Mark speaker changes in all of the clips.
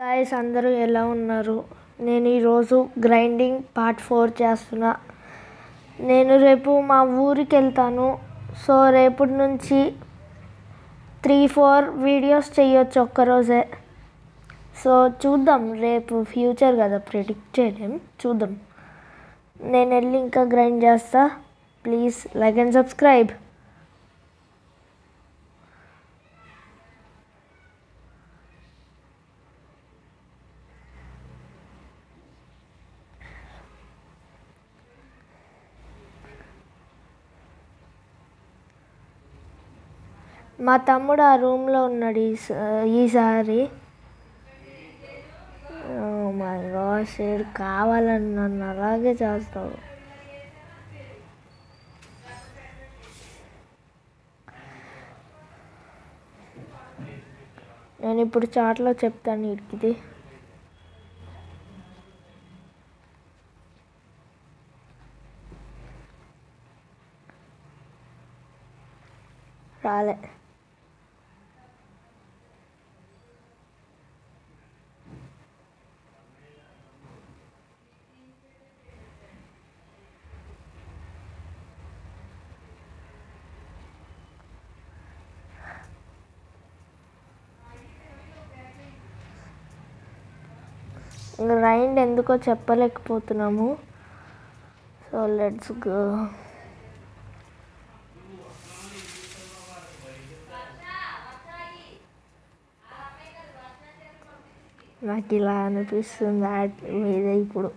Speaker 1: Guys అందరూ ఎలా ఉన్నారు? నేను ఈరోజు గ్రైండింగ్ పార్ట్ 4 చేస్తున్నా. నేను రేపు మా ఊరికి వెళ్తాను. సో రేపటి నుంచి 3-4 వీడియోస్ చేయొచ్చు ఒక్కరోజే. సో చూద్దాం, రేపు ఫ్యూచర్ కదా, ప్రిడిక్ట్ చేయలేం, చూద్దాం. నేను వెళ్ళి ఇంకా గ్రైండ్ చేస్తా. Please like and subscribe. మా తమ్ముడు ఆ రూమ్లో ఉన్నాడు ఈసారి. మై గాడ్, ఏడు కావాలని నన్ను అలాగే చేస్తావు. నేను ఇప్పుడు చాట్లో చెప్తాను వీడికిది. రాలే. గ్రైండ్ ఎందుకో చెప్పలేకపోతున్నాము. So let's go. నాకు ఇలా అనిపిస్తుంది మీద ఇప్పుడు.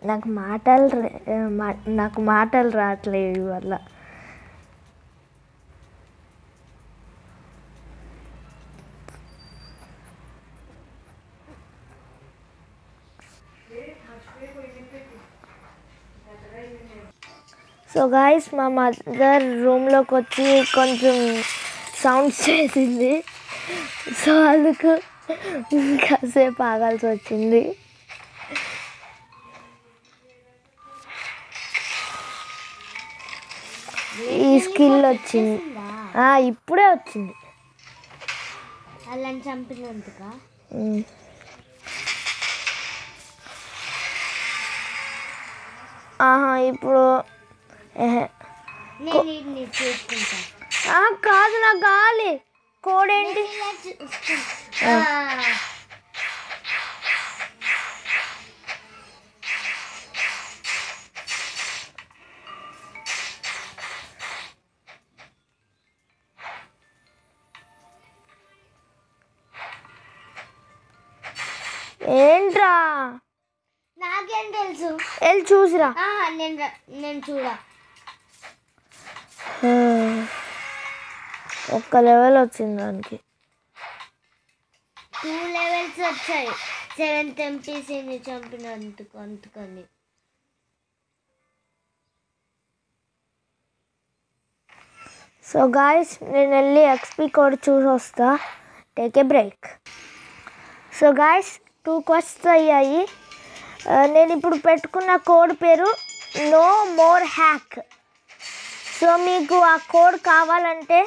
Speaker 1: నాకు మాటలు రావట్లేదు వల్ల. సో గాయస్, మా మదర్ రూమ్లోకి వచ్చి కొంచెం సౌండ్స్ చేసింది. సో అందుకు కాసేపు ఆగాల్సి వచ్చింది. ఈ స్కిల్ వచ్చింది, ఇప్పుడే వచ్చింది.
Speaker 2: వాళ్ళని చంపినందుకా?
Speaker 1: ఇప్పుడు కాదు, నాకు కావాలి. కోడ్ ఏంటి? ఏంట్రా?
Speaker 2: నాకేం తెలుసు?
Speaker 1: వెళ్ళి చూసిరా.
Speaker 2: నేను చూడా.
Speaker 1: ఒక్క లెవెల్ వచ్చింది దానికి.
Speaker 2: 2 levels వచ్చాయి 7th ఎంపీసీని చంపినందుకు. అందుకని
Speaker 1: సో గాయస్, నేను వెళ్ళి ఎక్స్పీ కోడ్ చూసి వస్తా. Take a break. So guys, 2 quests అయ్యాయి. నేను ఇప్పుడు పెట్టుకున్న కోడ్ పేరు నో మోర్ హ్యాక్. సో మీకు ఆ కోడ్ కావాలంటే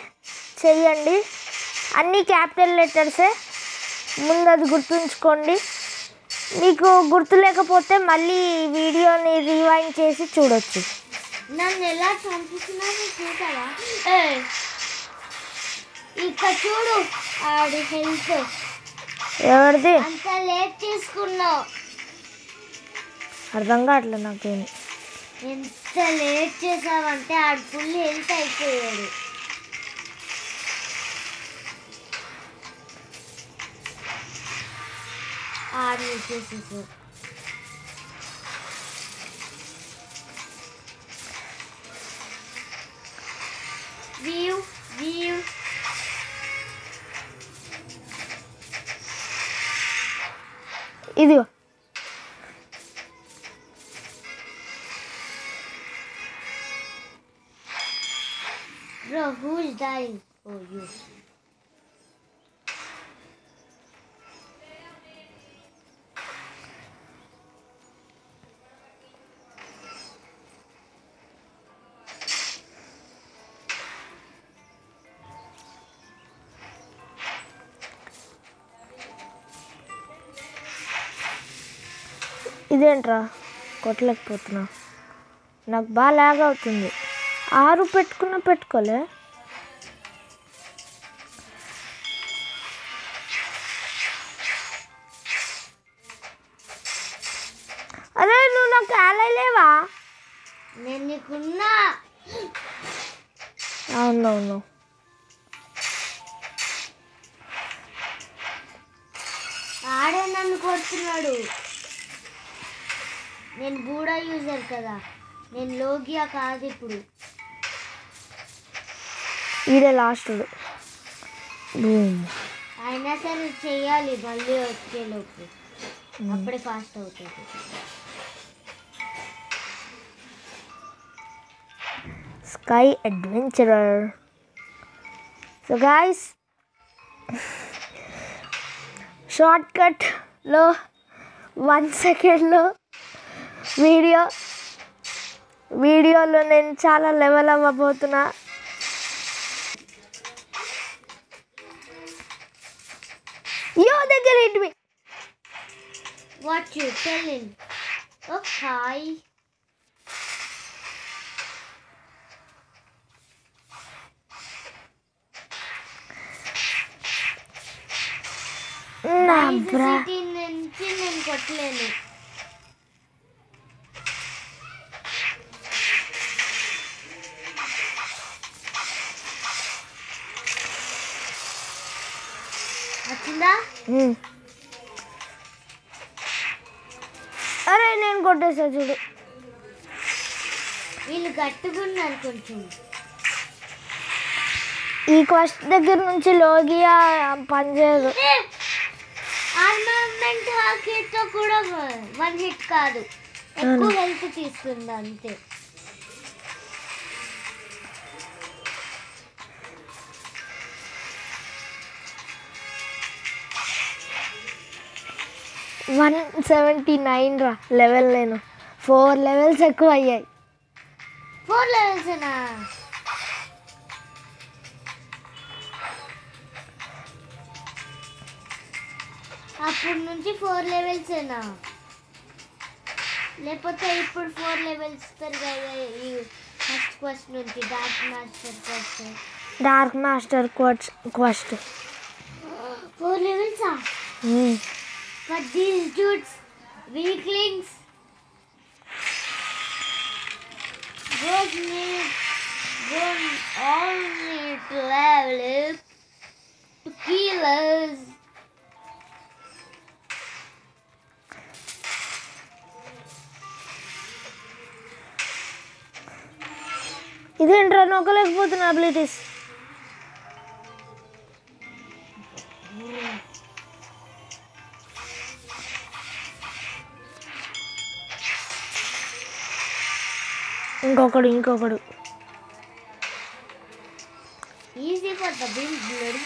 Speaker 1: చెయ్యండి. అన్నీ క్యాపిటల్ లెటర్సే, ముందు అది గుర్తుంచుకోండి. మీకు గుర్తు లేకపోతే మళ్ళీ వీడియోని రివైండ్ చేసి చూడొచ్చు.
Speaker 2: నన్ను ఎలా చంపుతున్నాను చూసావా? ఇక్కడ చూడు, ఆడి హెల్త్
Speaker 1: ఎవరిది?
Speaker 2: అంత లేట్ తీసుకున్నావు.
Speaker 1: అర్థం కావట్లేదు నాకేమి.
Speaker 2: ఎంత లేట్ చేసావంటే ఆడు ఫుల్ హెల్త్ అయిపోయాడు. ఆడు చేసేసాడు. వ్యూ వ్యూ
Speaker 1: ఇదిగో
Speaker 2: Bro, who is dying? Oh, you.
Speaker 1: ఇదేంట్రా కొట్టలేకపోతున్నా, నాకు బాగా లాగ్ అవుతుంది. 6 పెట్టుకోలే. అరే నువ్వు నాకు ఆలయలేవా?
Speaker 2: నేను నీకున్నా.
Speaker 1: అవునవును.
Speaker 2: ఆడే నన్ను కొడుతున్నాడు. నేను బూడా యూజర్ కదా, నేను లోగియా కాదు. ఇప్పుడు
Speaker 1: ఈడే లాస్ట్.
Speaker 2: అయినా సరే చెయ్యాలి మళ్ళీ వచ్చేలోపు, అప్పుడే ఫాస్ట్ అవుతుంది.
Speaker 1: Sky adventurer. So guys, short కట్లో 1 సెకండ్లో వీడియోలో నేను చాలా లెవెల్ అవ్వబోతున్నా. దగ్గర ఏంటి?
Speaker 2: What you telling? Okay, city నుంచి నేను కొట్టలేను. వచ్చిందా?
Speaker 1: అరే నేను కొట్టేసా చూడు.
Speaker 2: వీళ్ళు గట్టుకున్నారు కొంచెం.
Speaker 1: ఈ క్వెస్ట్ దగ్గర నుంచి లోగియా పనిచేయదు.
Speaker 2: ఆర్మమెంట్ హాకీతో కూడా 1 హిట్ కాదు, ఎక్కువ హెల్త్ తీస్తుంది అంతే.
Speaker 1: $179 రా లెవెల్. నేను 4 లెవెల్స్ ఎక్కువ అయ్యాయి.
Speaker 2: 4 లెవెల్సేనా? అప్పుడు నుంచి 4 లెవెల్సేనా? లేకపోతే ఇప్పుడు 4 లెవెల్స్ పెరిగాయి ఈ ఫస్ట్ క్వెస్ట్ నుంచి? Dark master
Speaker 1: quest
Speaker 2: 4 లెవెల్సా? But these dudes, weaklings, those all need to level up to kill us.
Speaker 1: ఇదేంట్రా నొక్కలేకపోతున్నా అబిలిటీస్. ఇంకొకడు
Speaker 2: easy for the bill blood.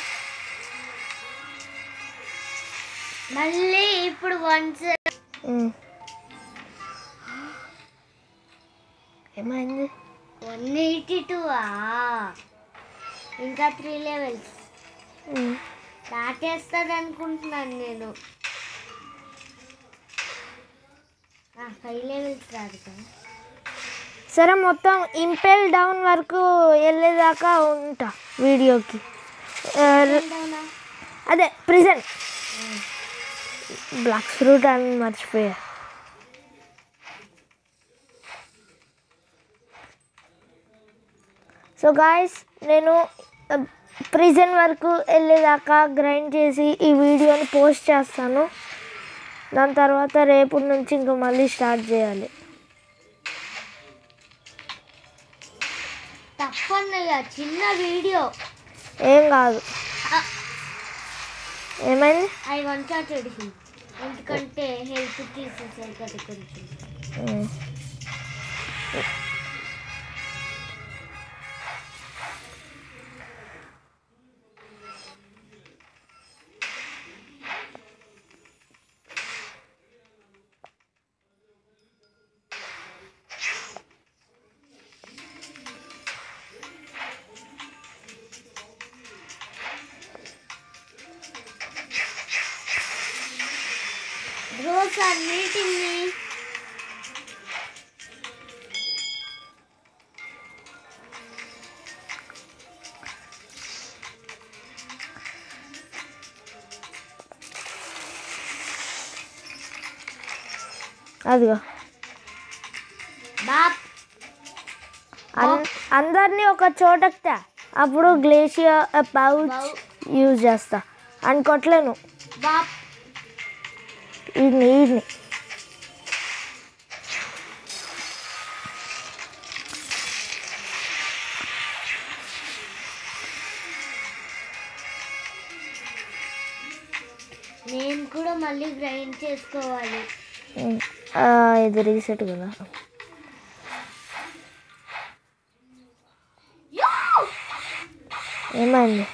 Speaker 2: మళ్ళీ ఇప్పుడు
Speaker 1: ఏమైంది?
Speaker 2: 182. ఇంకా 3 లెవెల్స్ దాటేస్తుంది అనుకుంటున్నాను నేను. 5 లెవెల్స్ రాదు కదా.
Speaker 1: సరే, మొత్తం ఇంపెల్ డౌన్ వరకు వెళ్ళేదాకా ఉంటా వీడియోకి. అదే ప్రిజన్. బ్లాక్ ఫ్రూట్ అని మర్చిపోయా. సో గాయస్ నేను ప్రిజన్ వరకు వెళ్ళేదాకా గ్రైండ్ చేసి ఈ వీడియోని పోస్ట్ చేస్తాను. దాని తర్వాత రేపు నుంచి ఇంకా మళ్ళీ స్టార్ట్ చేయాలి.
Speaker 2: తప్పన్నయ్య చిన్న వీడియో
Speaker 1: ఏం కాదు. ఏమైంది?
Speaker 2: ఐ వాంటెడ్ హిమ్ ఎందుకంటే హెల్త్ తీసేసారు కదా కొంచెం. Bros are meeting me.
Speaker 1: అదిగో
Speaker 2: బాప్
Speaker 1: అందరినీ ఒక చోటకి అప్పుడు గ్లేషియర్ పౌచ్ యూజ్ చేస్తా అని కొట్టలేను.
Speaker 2: బాప్
Speaker 1: ఈడ్ని
Speaker 2: నేను కూడా మళ్ళీ గ్రైండ్ చేసుకోవాలి.
Speaker 1: ఇది రీసెట్ కదా. ఏమైంది?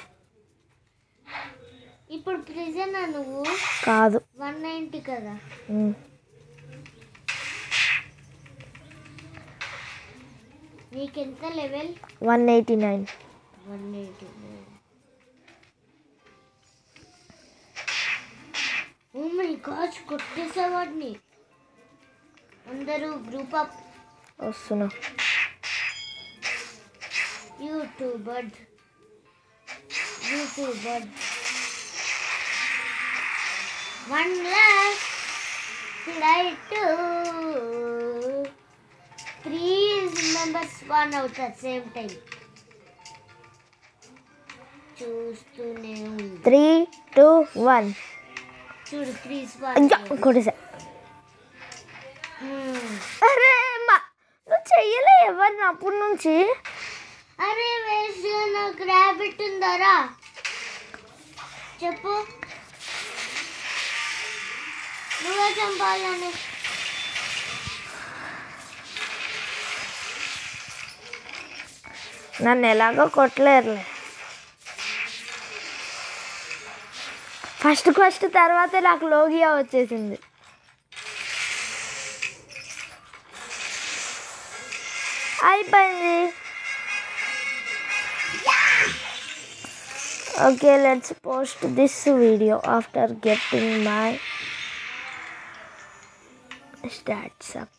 Speaker 2: ఇప్పుడు ప్రిజన్ నువ్వు
Speaker 1: కాదు
Speaker 2: 190 కదా. నీకెంత లెవెల్?
Speaker 1: 189.
Speaker 2: ఓ మై గాడ్ కొట్టేసేవాడిని. అందరూ గ్రూప్ అప్
Speaker 1: వస్తున్నా.
Speaker 2: YouTuber one last flight 3 members one out at same time. చూస్తూనే
Speaker 1: 3, 2, 1
Speaker 2: చూడు 3
Speaker 1: కొట్టేసా. అరే నువ్వు చెయ్యలే ఎవరిని అప్పటి నుంచి.
Speaker 2: అరే వేస్ట్ నాకు ర్యాబిట్ ఉందారా చెప్పు. నువ్వే చంపాలని.
Speaker 1: నన్ను ఎలాగో కొట్టలేరులే. ఫస్ట్ తర్వాత నాకు లోగియా వచ్చేసింది. అయిపోయింది. Okay, let's post this video after getting my stats up.